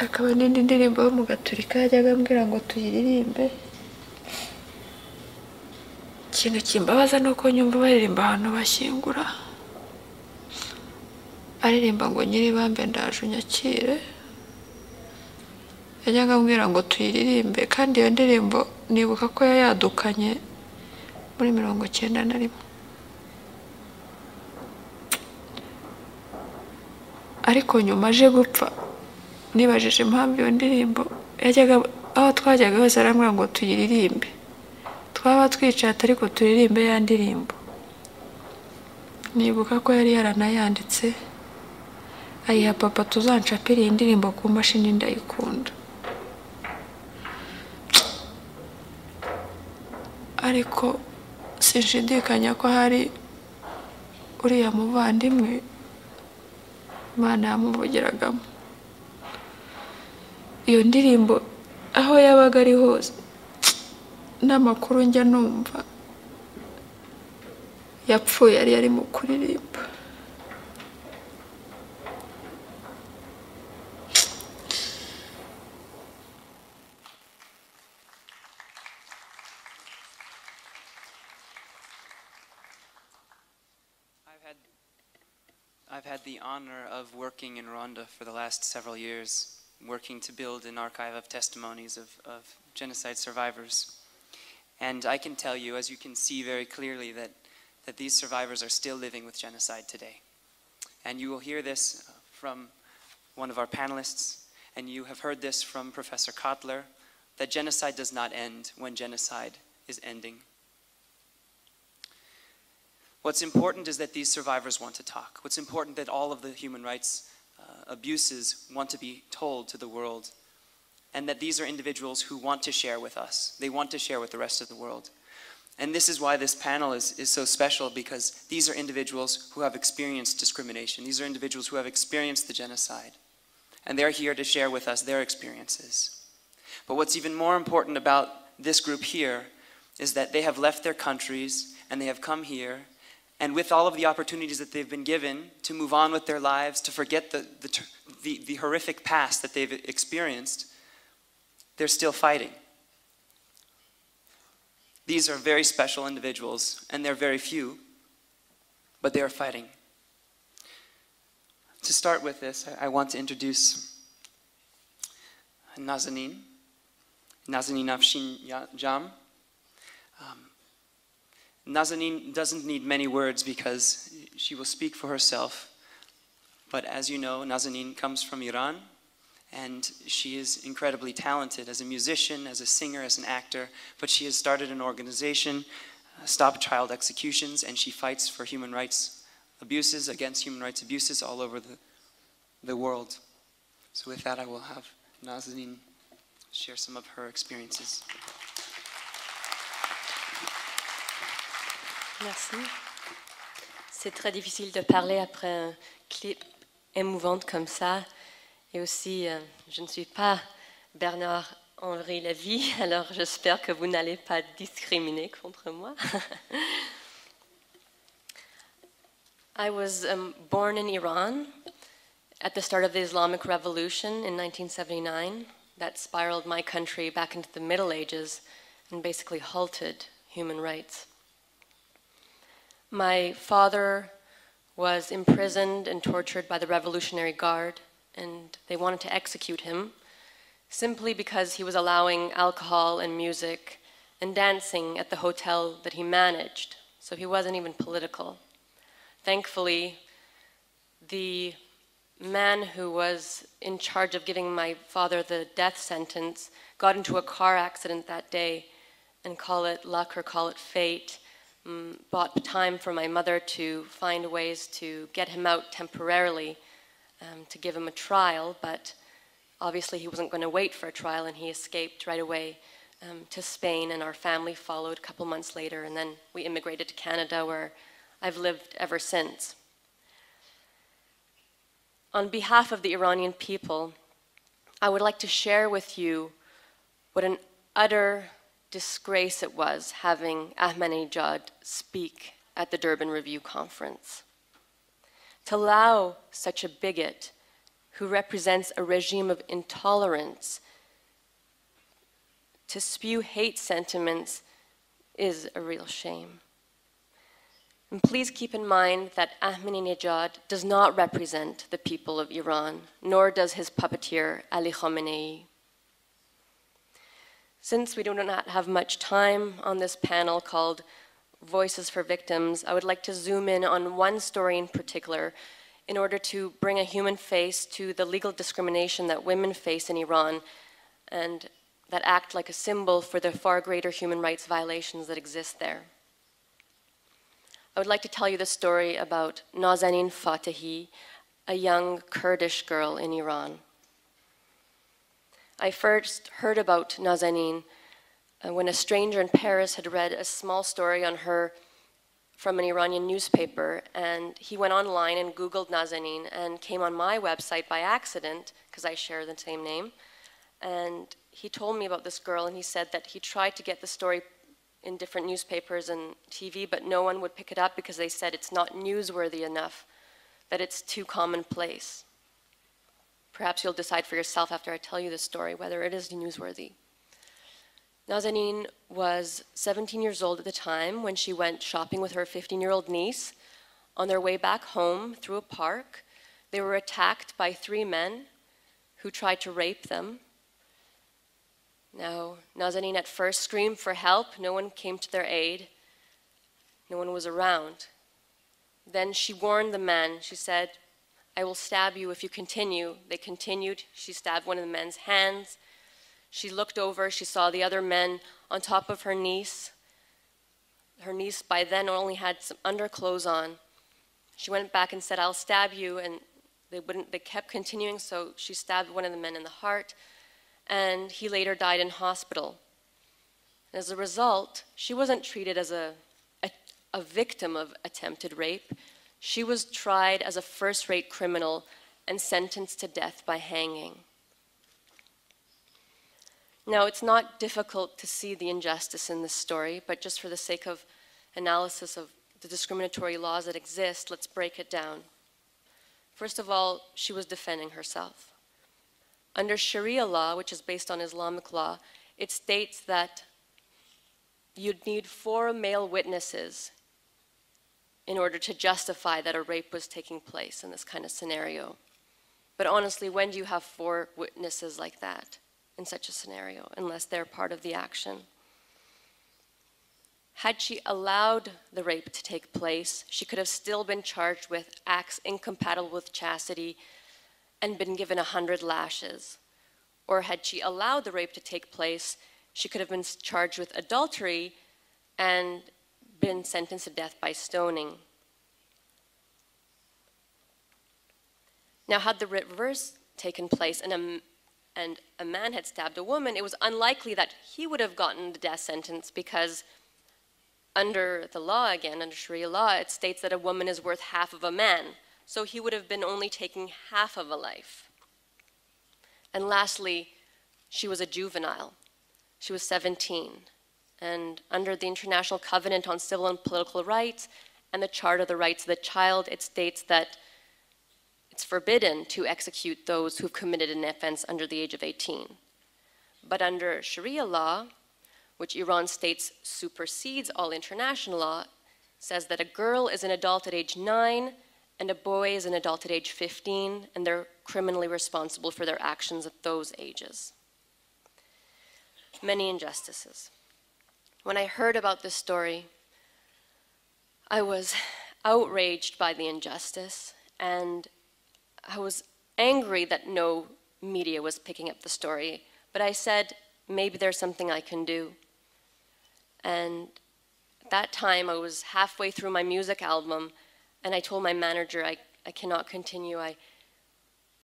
akaba n'indi ndirimbo yo mu gaturika yajyaga ambwira ngo tuyiririmbe. Ikintu kimbabaza ni uko nyumva baririmba ahantu bashyingura, aririmba ngo nyiribambe ndaje unyakire. Yajyaga ambwira ngo tuyiririmbe, kandi iyo ndirimbo nibuka ko yayadukanye muri 91. Ariko nyuma aje gupfa nibajije impamvu iyo ndirimbo yajyaga aho twajyaga hose arambwira ngo tuyiririmbe. Twaba twicaye ariko turirimbe ya ndirimbo. Nibuka ko yari yaranayanditse ayiha papa tuzancapira iyi ndirimbo ku mashini ndayikunda. Ariko sinshidikanya ko hari uriya muvandimwe Imana yamuvugiragamo. Iyo ndirimbo aho yabaga ari hose n'amakuru njya numva yapfuye yari mu kuririmba. I've had the honor of working in Rwanda for the last several years, working to build an archive of testimonies of genocide survivors. And I can tell you, as you can see very clearly, that these survivors are still living with genocide today. And you will hear this from one of our panelists, and you have heard this from Professor Kotler, that genocide does not end when genocide is ending. What's important is that these survivors want to talk. What's important that all of the human rights abuses want to be told to the world, and that these are individuals who want to share with us. They want to share with the rest of the world. And this is why this panel is so special, because these are individuals who have experienced discrimination. These are individuals who have experienced the genocide. And they're here to share with us their experiences. But what's even more important about this group here is that they have left their countries and they have come here, and with all of the opportunities that they've been given to move on with their lives, to forget the horrific past that they've experienced, they're still fighting. These are very special individuals, and they're very few, but they are fighting. To start with this, I want to introduce Nazanin Afshin Jam. Nazanin doesn't need many words because she will speak for herself. But as you know, Nazanin comes from Iran, and she is incredibly talented as a musician, as a singer, as an actor. But she has started an organization, Stop Child Executions, and she fights for human rights abuses, against human rights abuses all over the world. So with that, I will have Nazanin share some of her experiences. Merci. C'est très difficile de parler après un clip émouvant comme ça. Et aussi, je ne suis pas Bernard-Henri Lévy, alors j'espère que vous n'allez pas discriminer contre moi. I was born in Iran at the start of the Islamic Revolution in 1979. That spiraled my country back into the Middle Ages and basically halted human rights. My father was imprisoned and tortured by the Revolutionary Guard, and they wanted to execute him simply because he was allowing alcohol and music and dancing at the hotel that he managed. So he wasn't even political. Thankfully, the man who was in charge of giving my father the death sentence got into a car accident that day, and call it luck or call it fate, bought time for my mother to find ways to get him out temporarily, to give him a trial, but obviously he wasn't going to wait for a trial, and he escaped right away to Spain, and our family followed a couple months later, and then we immigrated to Canada, where I've lived ever since. On behalf of the Iranian people, I would like to share with you what an utter disgrace it was having Ahmadinejad speak at the Durban Review Conference. To allow such a bigot who represents a regime of intolerance, to spew hate sentiments is a real shame. And please keep in mind that Ahmadinejad does not represent the people of Iran, nor does his puppeteer Ali Khamenei. Since we do not have much time on this panel called Voices for Victims, I would like to zoom in on one story in particular in order to bring a human face to the legal discrimination that women face in Iran and that act like a symbol for the far greater human rights violations that exist there. I would like to tell you the story about Nazanin Fatehi, a young Kurdish girl in Iran. I first heard about Nazanin when a stranger in Paris had read a small story on her from an Iranian newspaper, and he went online and Googled Nazanin and came on my website by accident, because I share the same name, and he told me about this girl, and he said that he tried to get the story in different newspapers and TV, but no one would pick it up because they said it's not newsworthy enough, that it's too commonplace. Perhaps you'll decide for yourself after I tell you this story whether it is newsworthy. Nazanin was 17 years old at the time when she went shopping with her 15-year-old niece. On their way back home through a park, they were attacked by 3 men who tried to rape them. Now, Nazanin at first screamed for help. No one came to their aid. No one was around. Then she warned the men. She said, "I will stab you if you continue." They continued. She stabbed one of the men's hands. She looked over. She saw the other men on top of her niece. Her niece by then only had some underclothes on. She went back and said, "I'll stab you," and they kept continuing, so she stabbed one of the men in the heart, and he later died in hospital. As a result, she wasn't treated as a victim of attempted rape. She was tried as a first-rate criminal and sentenced to death by hanging. Now, it's not difficult to see the injustice in this story, but just for the sake of analysis of the discriminatory laws that exist, let's break it down. First of all, she was defending herself. Under Sharia law, which is based on Islamic law, it states that you'd need 4 male witnesses in order to justify that a rape was taking place in this kind of scenario. But honestly, when do you have 4 witnesses like that in such a scenario, unless they're part of the action? Had she allowed the rape to take place, she could have still been charged with acts incompatible with chastity and been given 100 lashes. Or had she allowed the rape to take place, she could have been charged with adultery and been sentenced to death by stoning. Now, had the reverse taken place and a man had stabbed a woman, it was unlikely that he would have gotten the death sentence, because under the law, again, under Sharia law, it states that a woman is worth half of a man. So he would have been only taking half of a life. And lastly, she was a juvenile. She was 17. And under the International Covenant on Civil and Political Rights and the Charter of the Rights of the Child, it states that it's forbidden to execute those who've committed an offense under the age of 18. But under Sharia law, which Iran states supersedes all international law, says that a girl is an adult at age 9 and a boy is an adult at age 15, and they're criminally responsible for their actions at those ages. Many injustices. When I heard about this story, I was outraged by the injustice, and I was angry that no media was picking up the story, but I said, maybe there's something I can do. And at that time, I was halfway through my music album, and I told my manager, I cannot continue.